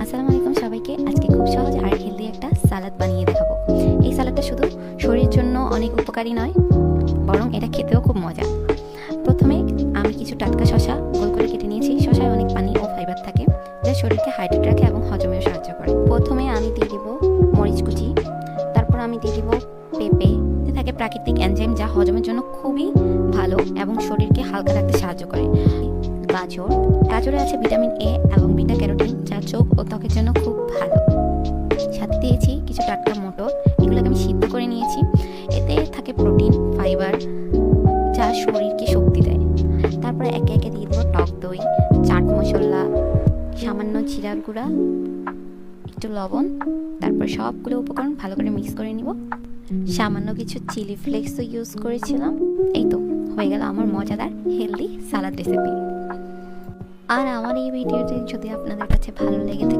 আসসালামু আলাইকুম সবাইকে। আজকে খুব সহজ আর হেলদি একটা সালাদ বানিয়ে দেখাবো। এই সালাদটা শুধু শরীরের জন্য অনেক উপকারী নয়, বরং এটা খেতেও খুব মজা। প্রথমে আমি কিছু টাটকা শসা গোল করে কেটে নিয়েছি। শসায় অনেক পানি ও ফাইবার থাকে, যা শরীরকে হাইড্রেট রাখে এবং হজমেও সাহায্য করে। প্রথমে আমি দিয়ে দিব মরিচ কুচি, তারপর আমি দিয়ে দিব পেঁপে। এতে থাকে প্রাকৃতিক এনজাইম, যা হজমের জন্য খুবই ভালো এবং শরীরকে হালকা রাখতে সাহায্য করে। গাজরে আছে ভিটামিন এ এবং বিটা ক্যারোটিন, যা চোখ ও ত্বকের জন্য খুব ভালো। সাথে দিয়েছি কিছু টাটকা মটর, এগুলোকে আমি সিদ্ধ করে নিয়েছি। এতে থাকে প্রোটিন, ফাইবার, যা শরীরকে শক্তি দেয়। তারপরে একে একে দিয়ে দেবো টক দই, চাট মশলা, সামান্য জিরার গুঁড়া, একটু লবণ। তারপর সবগুলো উপকরণ ভালো করে মিক্স করে নিব। সামান্য কিছু চিলি ফ্লেক্সও ইউজ করেছিলাম। এই তো হয়ে গেল আমার মজাদার হেলদি সালাদ রেসিপি। আর আমার এই ভিডিওটি যদি আপনাদের কাছে ভালো লেগে থাকে